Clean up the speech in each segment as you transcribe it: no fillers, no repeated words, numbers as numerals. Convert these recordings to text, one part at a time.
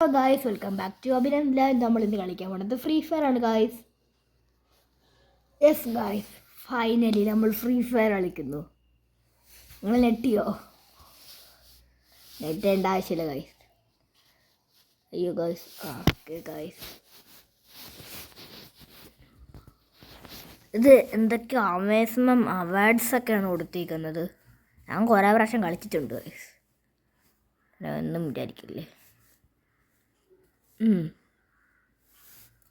Hello guys, welcome back to Abhinanda. നമ്മൾ ഇന്ന് കളിക്കാൻ പോകുന്നത് ഫ്രീ ഫയർ ആണ് ഗായ്സ്. യെസ് ഗായ്സ്, ഫൈനലി നമ്മൾ ഫ്രീ ഫയർ കളിക്കുന്നു. നിങ്ങൾ നെട്ടിയോ? നെറ്റേണ്ട ആവശ്യമില്ല ഗായ്സ്. അയ്യോ ഗായ്സ്, ഓക്കെ ഗായ്സ്. ഇത് എന്തൊക്കെയോ അമേസ്മെന്റ് അവാർഡ്സൊക്കെയാണ് കൊടുത്തിരിക്കുന്നത്. ഞാൻ കുറേ പ്രാവശ്യം കളിച്ചിട്ടുണ്ട് ഗായ്സ്, ഒന്നും വിചാരിക്കില്ലേ.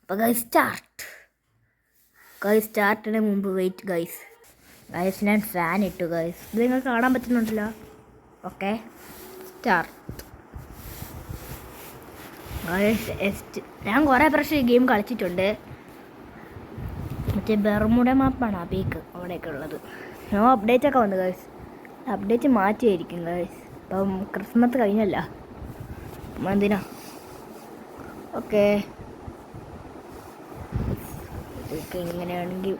അപ്പോൾ ഗൈസ് സ്റ്റാർട്ടിന് മുമ്പ് വെയിറ്റ് ഗൈസ് ഞാൻ ഫാൻ ഇട്ടു ഗൈസ്. ഇത് നിങ്ങൾക്ക് കാണാൻ പറ്റുന്നുണ്ടല്ലോ. Okay, start guys. ഞാൻ കുറേ പ്രാവശ്യം ഈ ഗെയിം കളിച്ചിട്ടുണ്ട്. മറ്റേ ബെർമുഡ മാപ്പാണ് ആ പീക്ക് അവിടെയൊക്കെ ഉള്ളത്. നോ അപ്ഡേറ്റൊക്കെ വന്നു ഗൈസ്. അപ്ഡേറ്റ് മാറ്റിയായിരിക്കും ഗൈസ്. ഇപ്പം ക്രിസ്മസ് കഴിഞ്ഞല്ല, എന്തിനാ. ഓക്കെ, ഇതൊക്കെ ഇങ്ങനെയാണെങ്കിൽ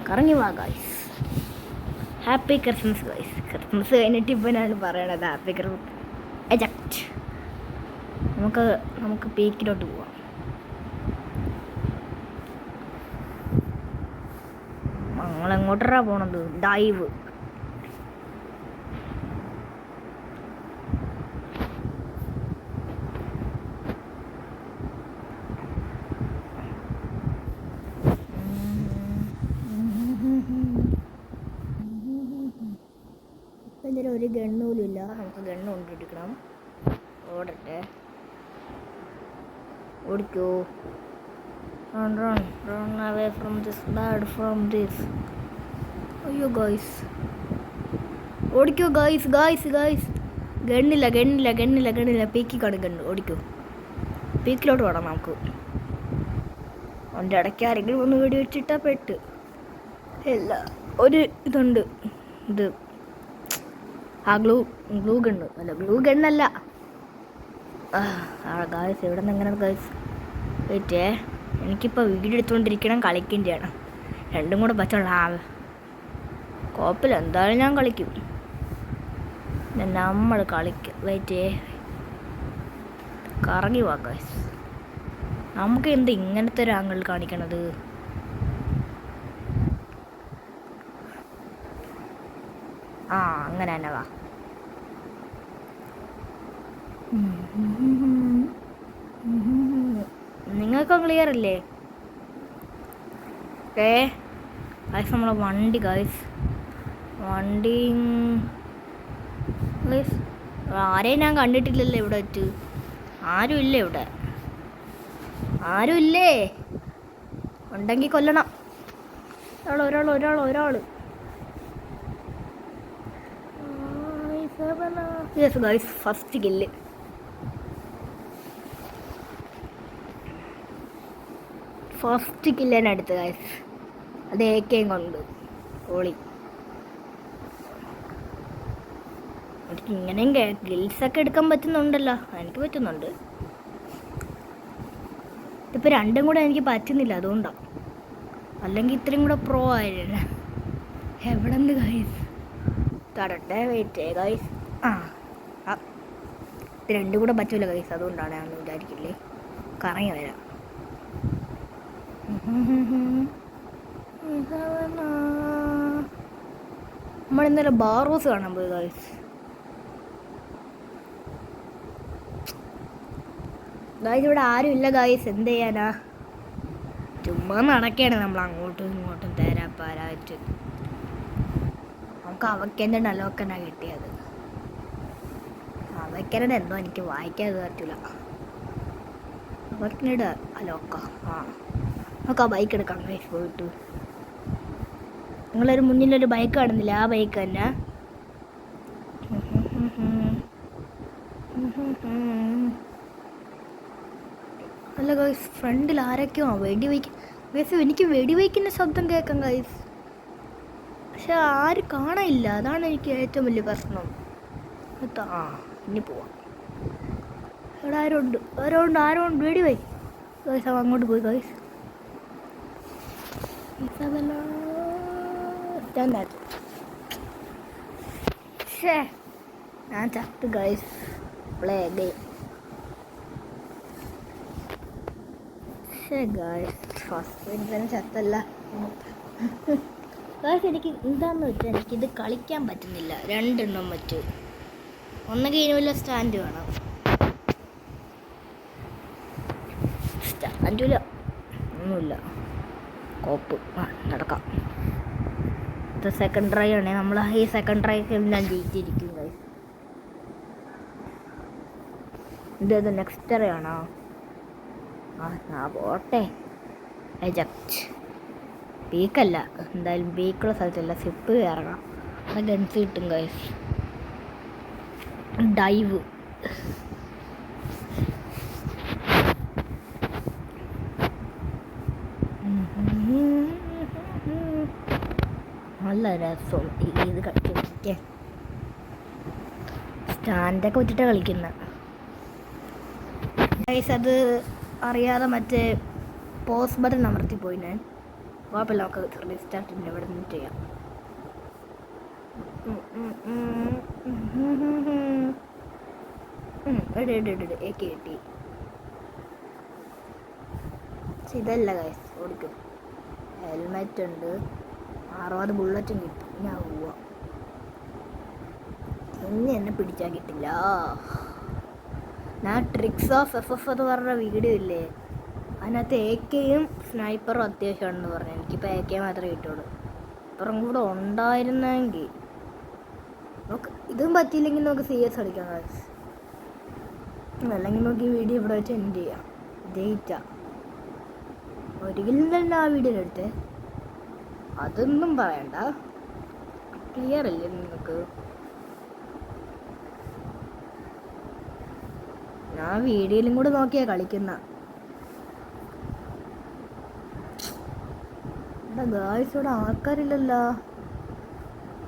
കറങ്ങി വാ guys. Happy Christmas guys. Christmas കഴിഞ്ഞിട്ട് ഇപ്പം ഞാൻ പറയണത് ഹാപ്പി ക്രിസ്മസ്. എജക്റ്റ്. നമുക്ക് പീക്കിലോട്ട് പോവാം. ഞങ്ങളെങ്ങോട്ടാ പോണത്? ഡൈവ്. ഇപ്പം എന്തെങ്കിലും ഒരു ഗണ്ണ് പോലും ഇല്ല. നമുക്ക് ഗണ്ണ് കൊണ്ടിരിക്കണം. ഓടട്ടെ, ഓടിക്കോ. Run away from this bird, from this. അയ്യോ ഗൈസ്, ഓടിക്കോ ഗൈസ്. ഗണ്ണില്ല. പീക്കിക്കാണ് ഗണ്ണ്. ഓടിക്കോ, പീക്കിലോട്ട് വേണം നമുക്ക്. അവൻ്റെ ഇടയ്ക്ക് ആരെങ്കിലും ഒന്ന് വെടി വെച്ചിട്ടാ പെട്ട്. ഇല്ല, ഒരു ഇതുണ്ട്. ഇത് ഗ്ലൂ ഗണ്ണ് അല്ല, ഗ്ലൂ ഗണ്ണല്ല ഗൈസ്. എവിടെ നിന്ന് എങ്ങനെ ഗൈസ്? വെയിറ്റേ, എനിക്കിപ്പോൾ വീഡിയോ എടുത്തുകൊണ്ടിരിക്കണം, കളിക്കേണ്ടതാണ്. രണ്ടും കൂടെ പറ്റുള്ള കോപ്പിൽ എന്തായാലും ഞാൻ കളിക്കും. നമ്മൾ കളിക്കും. വെയിറ്റേ, കറങ്ങി വാ ഗൈസ്. നമുക്ക് എന്ത് ഇങ്ങനത്തെ ഒരു ആംഗിൾ കാണിക്കണത്? അങ്ങനെ തന്നെ വാ. നിങ്ങൾക്ക് ക്ലിയർ അല്ലേ? ഓക്കേ ഗൈസ്, നമ്മളെ വണ്ടി ഗൈസ്. ആരെയും ഞാൻ കണ്ടിട്ടില്ലല്ലോ ഇവിടെ വെച്ച്. ആരും ഇല്ലേ? ഉണ്ടെങ്കിൽ കൊല്ലണം. ഒരാൾ. Yes guys, first kill. First കില്ലാണ് അടുത്ത് ഗൈസ്. അത് ഏക്കയും കൊണ്ട് ഓളി. എനിക്ക് ഇങ്ങനെയും ഗിൽസൊക്കെ എടുക്കാൻ പറ്റുന്നുണ്ടല്ലോ. എനിക്ക് പറ്റുന്നുണ്ട്. ഇതിപ്പോൾ രണ്ടും കൂടെ എനിക്ക് പറ്റുന്നില്ല, അതുകൊണ്ടാണ്. അല്ലെങ്കിൽ ഇത്രയും കൂടെ പ്രോ ആയിരുന്നു. എവിടെ നിന്ന് ഗൈസ്? തടട്ടെ, wait guys. ഇത് രണ്ടും കൂടെ പറ്റില്ല ഗൈസ്, അതുകൊണ്ടാണ് ഞാൻ വിചാരിക്കില്ലേ. കറങ്ങി വരാം. നമ്മൾ ഇന്നലെ ബാറോസ് കാണാൻ പോയി ഗൈസ്. ഇവിടെ ആരും ഇല്ല ഗൈസ്. എന്ത് ചെയ്യാനാ? ചുമ്മാ നടക്കുകയാണ് നമ്മൾ അങ്ങോട്ടും ഇങ്ങോട്ടും തേരാപ്പാരായിട്ട്. നമുക്ക് അവയ്ക്കെൻ്റെ ഡലോക്കനാണ് കിട്ടിയത്. അവയ്ക്കരുടെ എന്തോ എനിക്ക് വായിക്കാതെ പറ്റില്ല. അവയ്ക്കിനിട അലോക്ക. നമുക്ക് ആ ബൈക്ക് എടുക്കാം ഗൈസ് പോയിട്ട്. നിങ്ങളൊരു മുന്നിലൊരു ബൈക്ക് കാണുന്നില്ല, ആ ബൈക്ക് തന്നെ. അല്ല ഗൈസ്, ഫ്രണ്ടിൽ ആരൊക്കെയോ ഗൈസ്. എനിക്ക് വെടിവയ്ക്കുന്ന ശബ്ദം കേൾക്കാം ഗൈസ്, പക്ഷെ ആരും കാണാനില്ല. അതാണ് എനിക്ക് ഏറ്റവും വലിയ പ്രശ്നം. ഇനി പോവാം. ഇവിടെ ആരുണ്ട്? വെടിവയ്ക്ക്. ഗൈസ്, അങ്ങോട്ട് പോയി ഗൈസ്. Isabella standard. ഞാൻ ചത്ത് guys. Play game. Guys first തന്നെ ചത്തല്ല ഗൈസ്. എനിക്ക് എന്താണെന്ന് വെച്ചാൽ എനിക്കിത് കളിക്കാൻ പറ്റുന്നില്ല. രണ്ടെണ്ണം പറ്റും. ഒന്നെങ്കിൽ ഇതിനുള്ള സ്റ്റാൻഡ് വേണം. സ്റ്റാൻഡില്ല, ഒന്നുമില്ല. കോപ്പ് നടക്കാം. ഇത് സെക്കൻഡ് ട്രൈ ആണേ. നമ്മൾ ഈ സെക്കൻഡ് ട്രൈക്ക് ഞാൻ ജയിച്ചിരിക്കും ഗൈസ്. ഇത് നെക്സ്റ്റ് ട്രൈ ആണോ? പോട്ടെ. എജക്റ്റ്. ബീക്കല്ല, എന്തായാലും ബീക്കുള്ള സ്ഥലത്തല്ല. സിപ്പ് കയറണം. അത് ഗൺസ് കിട്ടും ഗൈസ്. ഡൈവ്. നല്ല രസം ഇത് കളിക്കാൻ. സ്റ്റാൻഡൊക്കെ വെച്ചിട്ടാണ് കളിക്കുന്നത് ഗൈസ്. അത് അറിയാതെ മറ്റേ പോസ് ബട്ടൺ അമർത്തിപ്പോയി ഞാൻ. കുഴപ്പമില്ല, നമുക്ക് റീസ്റ്റാർട്ട് ഇവിടെ നിന്ന് ചെയ്യാം. കിട്ടി. ഇതല്ല ഗൈസ് ഓടിക്കും. ഹെൽമെറ്റ് ഉണ്ട്, 60 ബുള്ളറ്റും കിട്ടും. ഞാൻ പോവാ. ഇനി എന്നെ പിടിച്ചാൽ കിട്ടില്ല. ഞാൻ ട്രിക്സ് ഓഫ് FF എന്ന് പറഞ്ഞ വീഡിയോ ഇല്ലേ, അതിനകത്ത് AKയും സ്നൈപ്പറും അത്യാവശ്യമാണെന്ന് പറഞ്ഞു. എനിക്കിപ്പോൾ AK മാത്രമേ കിട്ടുള്ളൂ. അപ്പുറം കൂടെ ഉണ്ടായിരുന്നെങ്കിൽ നമുക്ക് ഇതും പറ്റിയില്ലെങ്കിൽ നമുക്ക് CS കളിക്കാം ഗൈസ്. അല്ലെങ്കിൽ നമുക്ക് ഈ വീഡിയോ ഇവിടെ വെച്ച് എൻഡ് ചെയ്യാം. ജയിച്ചാ ഒരിക്കലും തന്നെ ആ വീഡിയോ എടുത്തേ. അതൊന്നും പറയണ്ട. ക്ലിയർ അല്ലേ നിങ്ങൾക്ക്? ഞാൻ വീഡിയോയിലും കൂടെ നോക്കിയാ കളിക്കുന്ന. ഇവിടെ ഗായ്സ് ഇവിടെ ആൾക്കാരില്ലല്ലോ.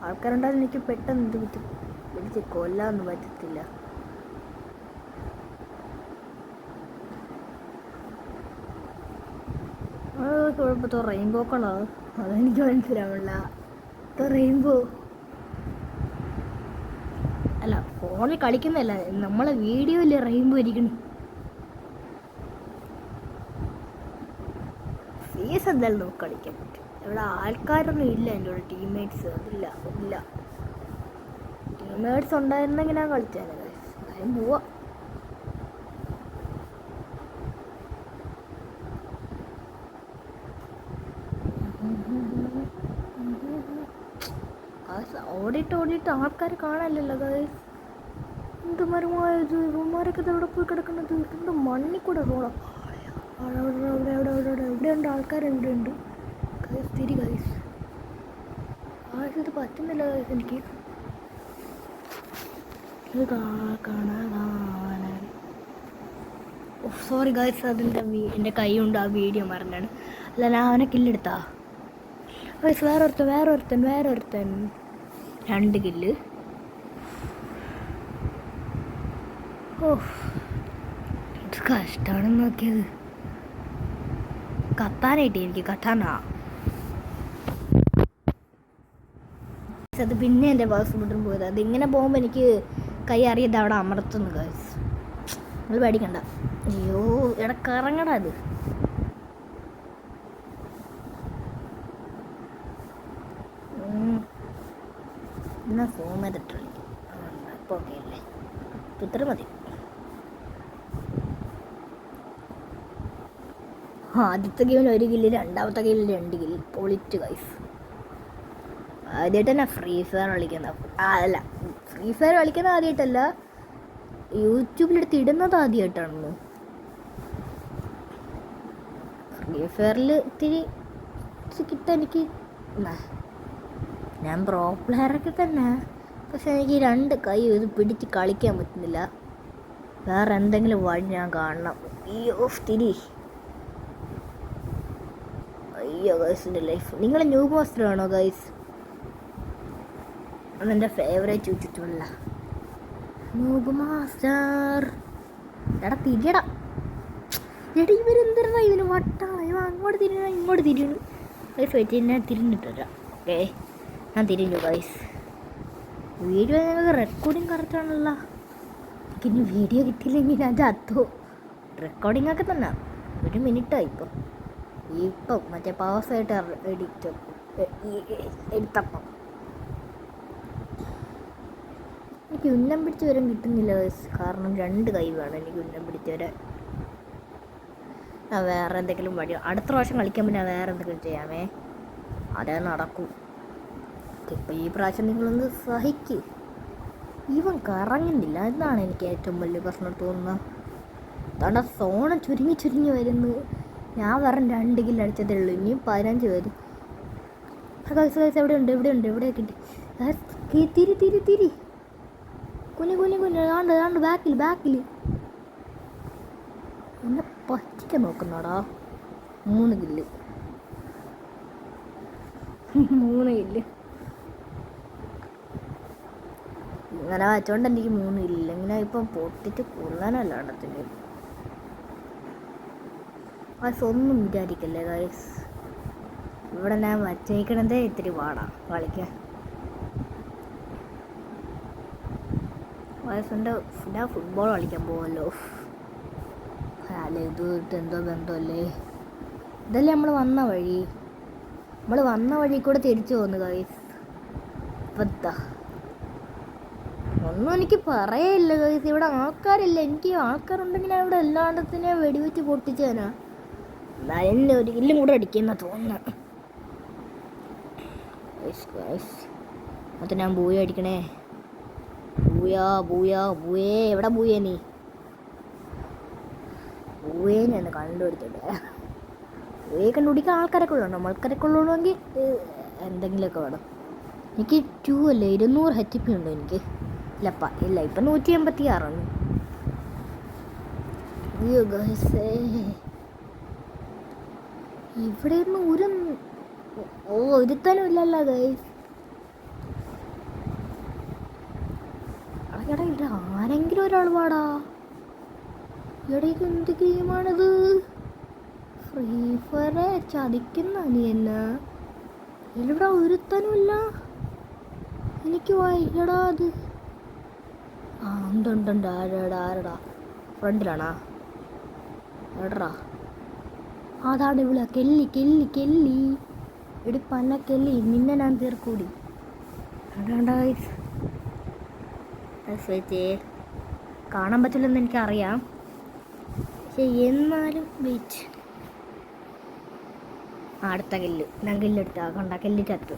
ആൾക്കാരുണ്ടായാലും എനിക്ക് പെട്ടെന്ന് ഇത് പിടിച്ച് കൊല്ലാനൊന്നും പറ്റത്തില്ല. കുഴപ്പത്തോ റെയിൻബോ കളർ, അതെനിക്ക് മനസ്സിലാവില്ല. റെയിൻബോ അല്ല, ഫോണിൽ കളിക്കുന്നതല്ല, നമ്മളെ വീഡിയോയില്ലേ റെയിൻബോ ഇരിക്കണം. CS എന്തായാലും നമുക്ക് കളിക്കാൻ പറ്റും. ഇവിടെ ആൾക്കാരൊന്നും ഇല്ല. എൻ്റെ കൂടെ ടീംമേറ്റ്സ് അതില്ല. ടീംമേറ്റ്സ് ഉണ്ടായിരുന്നെങ്കിൽ ഞാൻ കളിച്ചാൽ കാര്യം പോവാ. ഓടിയിട്ട് ആൾക്കാർ കാണാനില്ലല്ലോ ഗൈസ്. എന്ത് മരമായത്. ഇവന്മാരൊക്കെ ഇവിടെ പോയി കിടക്കുന്നത്. എന്ത് മണ്ണിൽ കൂടെ റോളാം. എവിടെയുണ്ട് ആൾക്കാർ? എവിടെയുണ്ട് ഗൈസ്? തിരി ഗൈസ്. ഇത് പറ്റുന്നില്ല ഗൈസ് എനിക്ക്. സോറി ഗൈസ്, അതിൻ്റെ എൻ്റെ കൈ കൊണ്ട് ആ വീഡിയോ മറന്നാണ്. അല്ല, ഞാൻ അവനെ കില്ലെടുത്താ ഗൈസ്. വേറൊരുത്തൻ 2 കില്ല്. ഇത് കഷ്ടമാണെന്ന് നോക്കിയത്. കത്താനായിട്ട് എനിക്ക് കത്താനാ. അത് പിന്നെ എൻ്റെ ബസ് ബട്ടൺ പോയത്. അതിങ്ങനെ പോകുമ്പോൾ എനിക്ക് കൈ അറിയാതെ അവിടെ അമർത്തുന്നു ഗൈസ്. നിങ്ങൾ പേടിക്കണ്ട. അയ്യോ ഇടക്കിറങ്ങടാ. അത് എന്നാ ഫോൺ ചെയ്തിട്ട് ഇപ്പോൾ ഓക്കെ അല്ലേ? ഇത്ര മതി. ആദ്യത്തെ ഗെയിമിൽ 1 കില്ല്, രണ്ടാമത്തെ ഗെയിമിൽ 2 കില്ല്. Polit guys. ആദ്യമായിട്ട് തന്നെ ഫ്രീ ഫയർ കളിക്കുന്ന. അല്ല, ഫ്രീ ഫയർ കളിക്കുന്നത് ആദ്യമായിട്ടല്ല, യൂട്യൂബിലെടുത്ത് ഇടുന്നത് ആദ്യമായിട്ടാണെന്ന്. ഫ്രീ ഫയറിൽ ഇത്തിരി കിട്ടാൻ എനിക്ക്, ഞാൻ പ്രോ പ്ലെയറൊക്കെ തന്നെ, പക്ഷെ എനിക്ക് 2 കൈ ഇത് പിടിച്ച് കളിക്കാൻ പറ്റുന്നില്ല. വേറെ എന്തെങ്കിലും വഴി ഞാൻ കാണണം. അയ്യോ ഗൈസിൻ്റെ ലൈഫ്. നിങ്ങൾ ന്യൂ മാസ്റ്റർ ആണോ ഗൈസ്? അതെൻ്റെ ഫേവറേറ്റ് ചുറ്റുമല്ല ന്യൂബ് മാസ്റ്റർ. എടാ തിരിയടാ. എടാ ഇവരെന്തരാ ഇതിന് വട്ടാണ്. ഇവ അങ്ങോട്ട് തിരിയണ ഇങ്ങോട്ട് തിരിയണു. ഗൈസ് വെച്ച് ഞാൻ തിരിഞ്ഞിട്ട് വരാം. ഓക്കെ, ഞാൻ തിരിഞ്ഞു ഗൈസ്. വീഡിയോ ഞങ്ങൾക്ക് റെക്കോർഡിങ് കറക്റ്റാണല്ലോ. ഇനി വീഡിയോ കിട്ടിയില്ലെങ്കിൽ ഞാൻ ചത്തു. റെക്കോർഡിംഗ് ഒക്കെ തന്നെ 1 മിനിറ്റായി ഇപ്പം മറ്റേ പാസ്സായിട്ട് എടുത്തപ്പം എനിക്ക് ഉന്നം പിടിച്ച് വരാൻ കിട്ടുന്നില്ല കാരണം 2 കൈ വേണം എനിക്ക് ഉന്നം പിടിച്ച് വരാൻ. വേറെ എന്തെങ്കിലും വഴി അടുത്ത പ്രാവശ്യം കളിക്കാൻ പിന്നെ വേറെ എന്തെങ്കിലും ചെയ്യാമേ, അതേ നടക്കൂ. ഇപ്പം ഈ പ്രാവശ്യം നിങ്ങളൊന്ന് സഹിക്ക്. ഇവൻ കറങ്ങുന്നില്ല, എന്നാണ് എനിക്ക് ഏറ്റവും വലിയ പ്രശ്നം തോന്നുന്നത്. അതാണ് സോണം ചുരുങ്ങി വരുന്നു. ഞാൻ വെറും 2 കില്ല് അടിച്ചതേ ഉള്ളൂ, ഇനിയും 15 വരും. എവിടെയൊക്കെ കിട്ടി. തിരി കുഞ്ഞു ആണ്ട് ബാക്കിൽ എന്നെ പറ്റിക്കാൻ നോക്കുന്നാടാ. 3 കില്ല് ഇങ്ങനെ വെച്ചോണ്ട് എനിക്ക് 3 കില്ല്. ഇങ്ങനെ ഇപ്പം പൊട്ടിച്ച് കൊള്ളാനല്ലാണ്ടത്തിന് ഒന്നും വിചാരിക്കല്ലേ ഗൈസ്. ഇവിടെ ഞാൻ വച്ചേക്കണതേ ഇത്തിരി പാടാം കളിക്കാൻ. വയസ്സിൻ്റെ ഞാൻ ഫുട്ബോൾ കളിക്കാൻ പോവല്ലോ. അല്ലേ ഇത് എന്തോ ബന്ധമല്ലേ. ഇതല്ലേ നമ്മൾ വന്ന വഴി കൂടെ തിരിച്ചു പോകുന്നു ഗൈസ്. ഇപ്പത്താ ഒന്നും എനിക്ക് പറയില്ല ഗൈസ്. ഇവിടെ ആൾക്കാരില്ല. എനിക്ക് ആൾക്കാരുണ്ടെങ്കിൽ ഞാൻ ഇവിടെ എല്ലായിടത്തിനെ വെടിവെച്ച് പൊട്ടിച്ചേനാ. എന്നാലും ഒരു കില്ലും കൂടെ അടിക്കുന്ന തോന്നുന്നു. മൊത്തം ഞാൻ ബൂയ അടിക്കണേ. ബൂയേ എവിടെ ബൂയേ നീ? ബൂയെ ഞാൻ കണ്ടുപിടിച്ചിട്ട് ബൂയെ കണ്ടുപിടിക്കാൻ ആൾക്കാരൊക്കെ ഉള്ളൂ. നമ്മൾക്കാരൊക്കെ ഉള്ളൂണെങ്കിൽ എന്തെങ്കിലുമൊക്കെ വേണം. എനിക്ക് 2 അല്ലേ 200 HP ഉണ്ടോ എനിക്ക്? ഇല്ല ഇപ്പം 186 ഇവിടെ ഒന്നും ഒരുത്തനും ഇല്ലല്ലോ ഗൈസ്. എടാ ഇവിടെ ആരെങ്കിലും ഒരാൾ പാടാ. ഇടയ്ക്ക് എന്ത് ഗെയിമാണിത്? ഫ്രീ ഫയർ ചതിക്കുന്ന നീ എന്നാ? ഇവിടെ ഒരുത്തനും ഇല്ല. എനിക്ക് വൈകടാ അത്. ഉണ്ട് ആരടാ ഫ്രണ്ടിലാണാ? എടാ അതാണ് ഇവിടെ കെല്ലി എടി പന്ന കെല്ലി, നിന്നെ ഞാൻ തീർക്കൂടി. കാണാൻ പറ്റില്ലെന്ന് എനിക്കറിയാം, പക്ഷെ എന്നാലും വെയിറ്റ്. അടുത്ത കില്ല് ഞാൻ കില്ലെടുത്താ കണ്ട കെല്ലി ചത്തു.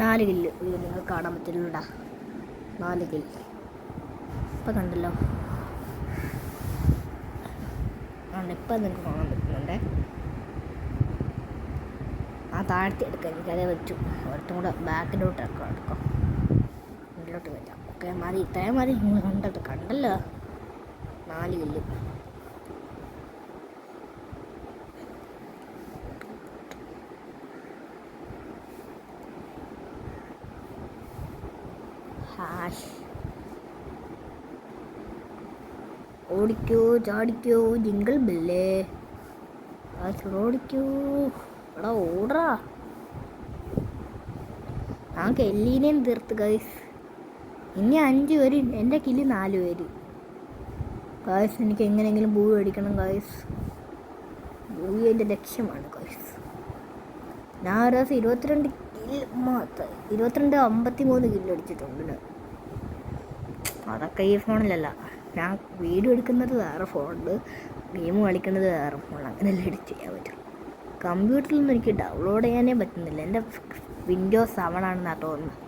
4 കില്ല്. ഇത് നിങ്ങൾ കാണാൻ പറ്റില്ലടാ. 4 കില്ല് ഇപ്പം കണ്ടല്ലോ. ഇപ്പം നിങ്ങൾക്ക് കാണാൻ പറ്റുന്നുണ്ടേ. താഴ്ത്തി എടുക്കാം. എനിക്കതേ വെച്ചു. ഒരിടത്തും കൂടെ ബാക്കിലോട്ട് എടുക്കാം. മുന്നിലോട്ട് വെക്കാം. ഓക്കെ മതി, ഇത്രയും മതി. നിങ്ങൾ കണ്ടല്ലോ 4 കില്ല്. ഓടിക്കോ ചാടിക്കോ ജിങ്കിൾ ബെല്ലേ. ഓടിക്കോ എടാ ഓടറാ. ഞാൻ കെല്ലീനെയും തീർത്ത് ഗൈസ്. ഇനി 5 പേര്, എൻ്റെ കില്ല് 4 പേര് ഗൈസ്. എനിക്ക് എങ്ങനെയെങ്കിലും ബൂ അടിക്കണം ഗൈസ്. ബൂ എൻ്റെ ലക്ഷ്യമാണ് ഗൈസ്. ഞാൻ ഒരു ദിവസം 22 കില്ല് മാത്രം 53 കില്ല് അടിച്ചിട്ടുണ്ട്. അതൊക്കെ ഈ ഫോണിലല്ല. ഞാൻ വീഡിയോ എടുക്കുന്നത് വേറെ ഫോണിൽ, ഗെയിം കളിക്കുന്നത് വേറെ ഫോണിൽ. അങ്ങനെയല്ല എഡിറ്റ് ചെയ്യാൻ പറ്റും. കമ്പ്യൂട്ടറിലൊന്നും എനിക്ക് ഡൗൺലോഡ് ചെയ്യാനേ പറ്റുന്നില്ല. എൻ്റെ വിൻഡോസ് 7 ആണെന്നാണ് തോന്നുന്നത്.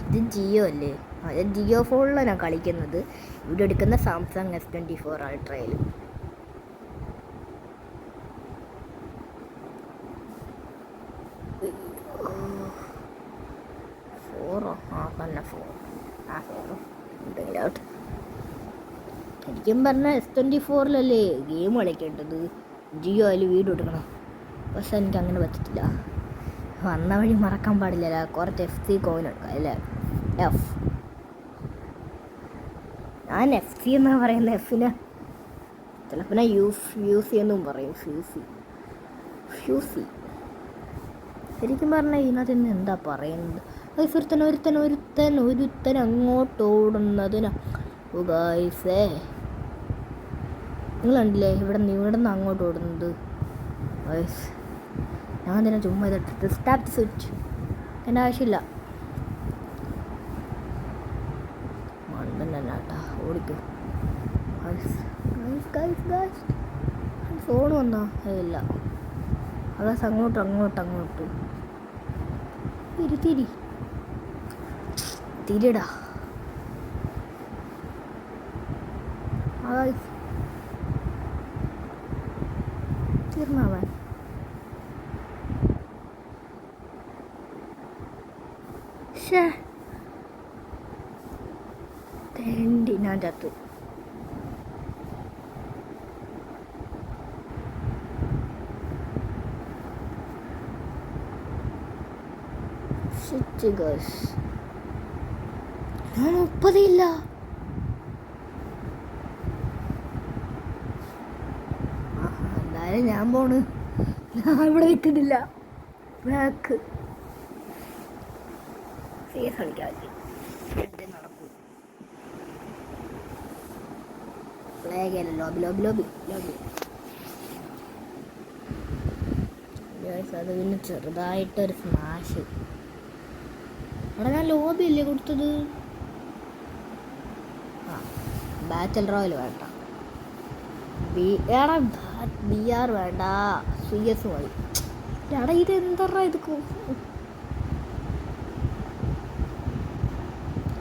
ഇത് ജിയോ അല്ലേ? അത് ജിയോ ഫോണിലാണ് ഞാൻ കളിക്കുന്നത്. വീഡിയോ എടുക്കുന്ന സാംസങ് S24 അൾട്രയിൽ. ശരിക്കും പറഞ്ഞാൽ S24 ഗെയിം കളിക്കേണ്ടത്. ജിയോ അതിൽ വീഡിയോ എടുക്കണം. പക്ഷെ എനിക്ക് അങ്ങനെ പറ്റത്തില്ല. വന്ന വഴി മറക്കാൻ പാടില്ല. കുറച്ച് FC കോയിൻ എടുക്കാം അല്ലേ? എഫ് ഞാൻ FC എന്നാണ് പറയുന്നത്. എഫിന് ചിലപ്പോൾ യൂസി എന്നും പറയും. ഫ്യൂസി ശരിക്കും പറഞ്ഞാൽ ഇതിനകത്ത് ഇന്ന് എന്താ പറയുന്നത്? ഒരുത്തൻ അങ്ങോട്ട് ഓടുന്നതിന് ഗായ്സേ നിങ്ങൾ കണ്ടില്ലേ? ഇവിടെ നിന്ന് അങ്ങോട്ട് ഓടുന്നത്. ഗായ്സ് ഞാൻ തന്നെ ചുമ്മാ ഇതിട്ടിട്ട് സ്റ്റാപ്പ് സ്വിച്ച് എൻ്റെ ആവശ്യമില്ല. മണ്ടനാട്ടാ ഓടിക്കും. ഫോൺ വന്നോ? ഇല്ല. അതാ അങ്ങോട്ട് തിരിടാ. തീർന്നവൻ ഞാൻ ചത്തു. ഞാൻ 30 ഇല്ല. എന്തായാലും ഞാൻ പോണ്. ഞാൻ ഇവിടെ നിൽക്കുന്നില്ല. ബാക്ക് സേഫ് കളിക്കാൻ നടക്കും. ലോബി അത് പിന്നെ ചെറുതായിട്ടൊരു സ്മാഷ്. അവിടെ ഞാൻ ലോബി അല്ലേ കൊടുത്തത്? ബാറ്റിൽ റോയൽ വേണ്ട, BR വേണ്ട, CS മതി. എടാ ഇതെന്താ ഇത്?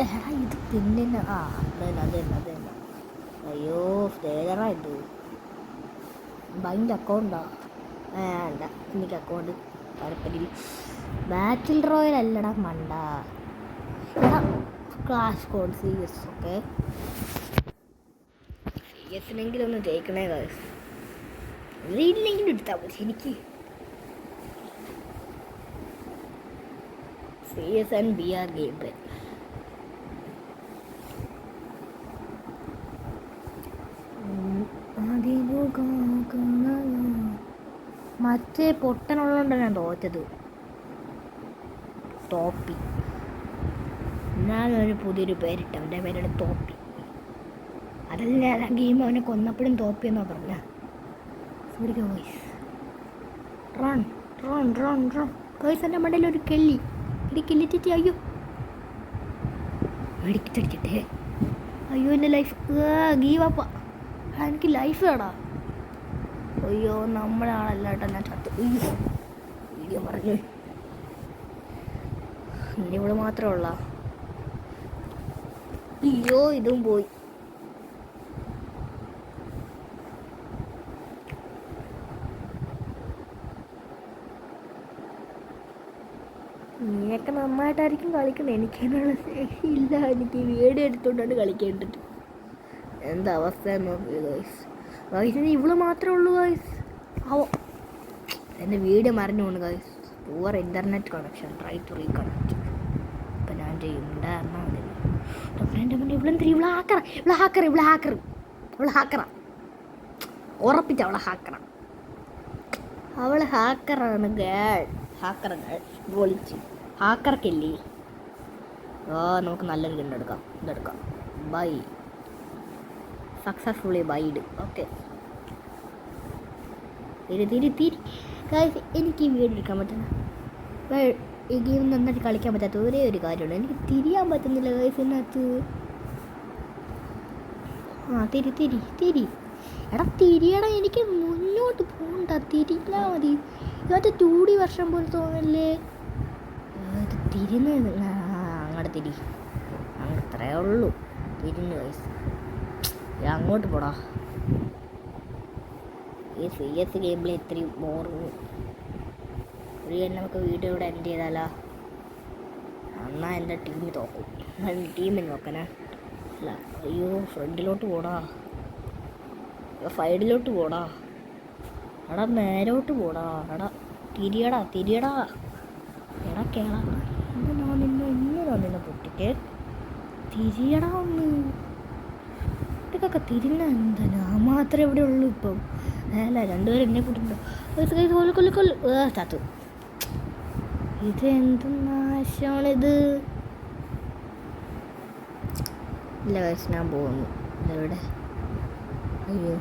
എടാ ഇത് പിന്നെ അതന്നെ. അയ്യോ ഫേലറാ ഇത്. ബൈൻ്റെ അക്കൗണ്ടാ വേണ്ട, എനിക്ക് അക്കൗണ്ട് താല്പര്യം. ബാറ്റിൽ റോയൽ അല്ലടാ മണ്ട. എടാ ക്ലാഷ് കോഡ് CS. ഓക്കെ CSനെങ്കിലും ഒന്ന് ജയിക്കണേ ഗൈസ്. ഇതില്ലെങ്കിലും എടുത്താൽ മതി എനിക്ക്. CS and BR game play. മറ്റേ പൊട്ടനുള്ളതുകൊണ്ട് ഞാൻ തോറ്റത്. തോപ്പി. ഞാനൊരു പുതിയൊരു പേരിട്ട, അവൻ്റെ പേരാണ് തോപ്പി. അതല്ല ആ ഗെയിം അവനെ കൊന്നപ്പോഴും തോപ്പി എന്നാ പറഞ്ഞ. Run guys. എൻ്റെ മണ്ടയിൽ ഒരു കിള്ളിച്ചിട്ട് അയ്യോ മേടിച്ചിട്ടേ. അയ്യോ എൻ്റെ ലൈഫ് ഗീവപ്പ. എനിക്ക് ലൈഫ് വേടാ. അയ്യോ നമ്മുടെ ആളല്ല കേട്ടോ. ഞാൻ ചത്തു. വീഡിയോ പറഞ്ഞു. ഇനി ഇവിടെ മാത്രമുള്ള. അയ്യോ ഇതും പോയി. നീയൊക്കെ നന്നായിട്ടായിരിക്കും കളിക്കുന്നത്. എനിക്കതിനുള്ള ഇല്ല. എനിക്ക് വീഡിയോ എടുത്തുകൊണ്ടാണ് കളിക്കേണ്ടത്. എന്താ അവസ്ഥ നോക്കി ഗൈസ്. ഇവള് മാത്രമേ ഉള്ളൂ ഗൈസ്. എൻ്റെ വീഡിയോ മറിഞ്ഞുകൊണ്ട് guys. Poor internet connection, try to reconnect. ഇപ്പം ഞാൻ ചെയ്യണ്ടായിരുന്നാൽ മതി. എൻ്റെ മുന്നേ ഇവള് ഹാക്കറാ. ഉറപ്പിച്ച അവള് ഹാക്കറാണ്. പൊളിച്ച് ഹാക്കർക്കില്ലേ. നമുക്ക് നല്ലൊരു ഗണ്ണെടുക്കാം. ഇതെടുക്കാം. Buy successfully buyed. ഓക്കെ തിരി ഗൈസ്. എനിക്ക് ഈ വീഡിയോ എടുക്കാൻ പറ്റുന്ന, ഈ ഗെയിം നന്നായിട്ട് കളിക്കാൻ പറ്റാത്ത ഒരേ ഒരു കാര്യമാണ്, എനിക്ക് തിരിയാൻ പറ്റുന്നില്ല ഗൈസ് ഇതിനകത്ത്. തിരി എടാ തിരിയടാ. എനിക്ക് മുന്നോട്ട് പോകണ്ട, തിരിഞ്ഞാ മതി. ഇതിനകത്ത് 2D വർഷം പോലെ തോന്നല്ലേ ഇത്. അങ്ങോട്ട് തിരി. അത്രയേ ഉള്ളൂ. തിരിഞ്ഞു ഗൈസ്. അങ്ങോട്ട് പോടാ. ഈ CS ഗെയിമിൽ ഇത്രയും ബോറിങ്. നമുക്ക് വീഡിയോ ഇവിടെ എൻഡ് ചെയ്താലോ? എന്നാൽ എൻ്റെ ടീം തോക്കും. ടീമിൽ നോക്കണേ. അല്ല അയ്യോ ഫ്രണ്ടിലോട്ട് പോടാ, സൈഡിലോട്ട് പോടാ, എടാ നേരോട്ട് പോടാ. എടാ തിരിയടാ. കേള എന്തിനാ നിന്നെ പൊട്ടിക്ക് തിരിയടാ ഒന്ന് ഇതൊക്കെ തിരിഞ്ഞ എന്തിനാ മാത്രമേ ഇവിടെ ഉള്ളൂ ഇപ്പം. അല്ല രണ്ടുപേരും എന്നെ കൂട്ടുണ്ടോ കൊല്ലു ചത്തു. ഇതെന്ത് നാശമാണിത്. ഇല്ല ഗൈസ് ഞാൻ പോകുന്നു. ഇവിടെ അയ്യോ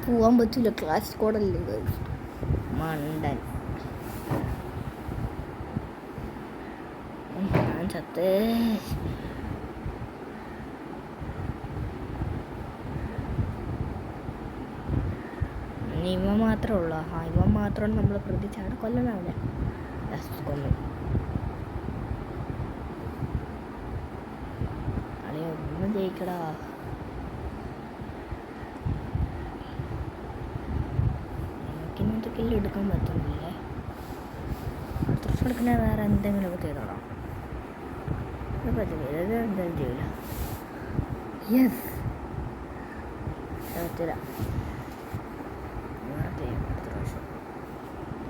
പോവാൻ പറ്റില്ല, ക്ലാസ് കോഡല്ലേ ഗൈസ്. മണ്ടൻ ഞാൻ ചത്തേ. ഇവ മാത്രമേ ഉള്ളൂ. ഇവ മാത്രമാണ് നമ്മൾ പ്രതീക്ഷ കൊല്ലണാവില്ല. കൊന്നു അളിയ ഒന്നും ജയിക്കടാ. എനിക്കിന്നത്തെ കില്ല് എടുക്കാൻ പറ്റുന്നില്ലേ. ഡ്രസ് എടുക്കണ വേറെ എന്തെങ്കിലും ഒക്കെ ചെയ്തോളാം. പറ്റില്ല ഇത് എന്തായാലും ചെയ്യില്ല. യെസ് പറ്റില്ല.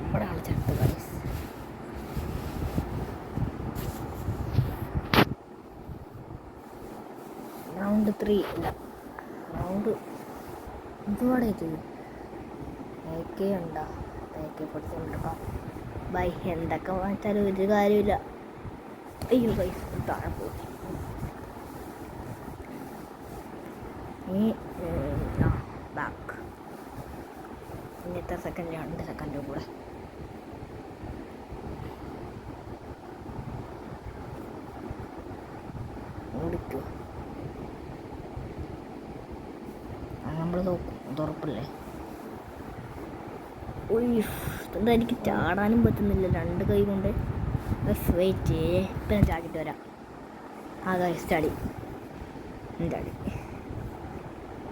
നമ്മുടെ ആള് ചത്ത് ഗൈസ്. റൗണ്ട് 3 ഇല്ല റൗണ്ട് എന്തുപാടെ ചെയ്യും. AK ഉണ്ടോ? AK കൊടുത്തിട്ടുണ്ടോ? ബൈ എന്തൊക്കെ വാങ്ങിച്ചാലും ഒരു കാര്യമില്ല. അയ്യോ ഗൈസ് താഴെ പോയി. ബാക്ക് ഇനി എത്ര സെക്കൻഡ്? 2 സെക്കൻഡ് കൂടെ. ഓടിക്കോ നമ്മൾ നോക്കും. ഇത് ഉറപ്പല്ലേ? എന്താ എനിക്ക് ചാടാനും പറ്റുന്നില്ല 2 കൈ കൊണ്ട്. വെയിറ്റ് ഇപ്പം ഞാൻ ചാടിയിട്ട് വരാം. ചാടി ചാടി.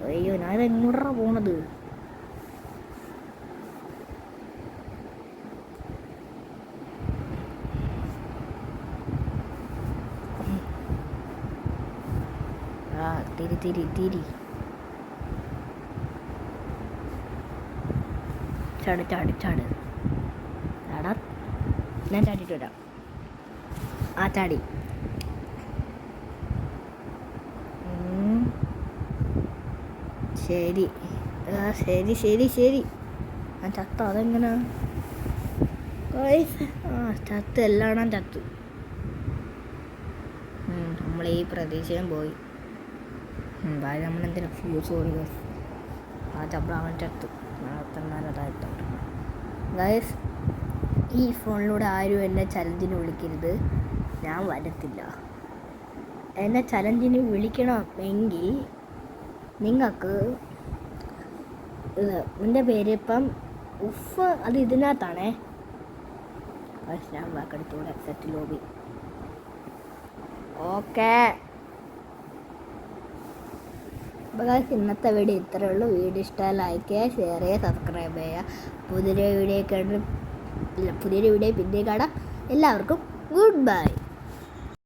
അയ്യോ ഞാനിത് എങ്ങോട്ടാ പോണത്? തിരി ചാട് ചാടാ. ഞാൻ ചാടിയിട്ട് വരാം. ചാടി. ശരി ശരി. ഞാൻ ചത്ത. അതെങ്ങനാ ചത്ത്? എല്ലാം ചത്തു. നമ്മൾ ഈ പ്രതീക്ഷയും പോയി. നമ്മളെന്തിനാ ഫ്യൂസ് ഓടി ചബ്രാവൻ ചത്തു. അതായിട്ടുണ്ട് ഗൈസ്. ഈ ഫോണിലൂടെ ആരും എന്നെ ചലഞ്ചിന് വിളിക്കരുത്. ഞാൻ വരത്തില്ല. എന്നെ ചലഞ്ചിന് വിളിക്കണമെങ്കിൽ നിങ്ങൾക്ക് എൻ്റെ പേര് ഇപ്പം ഉഫ് അത് ഇതിനകത്താണേ. ഞാൻ വാക്കെടുത്തൂടെ സെറ്റ് ലോബി. ഓക്കെ അപ്പോൾ ഇന്നത്തെ വീഡിയോ ഇത്രയേ ഉള്ളൂ. വീഡിയോ ഇഷ്ടമായി ലൈക്ക് ചെയ്യുക, ഷെയർ ചെയ്യുക, സബ്സ്ക്രൈബ് ചെയ്യുക. പുതിയൊരു വീഡിയോ പിന്നെ കാണാം. എല്ലാവർക്കും ഗുഡ് ബൈ.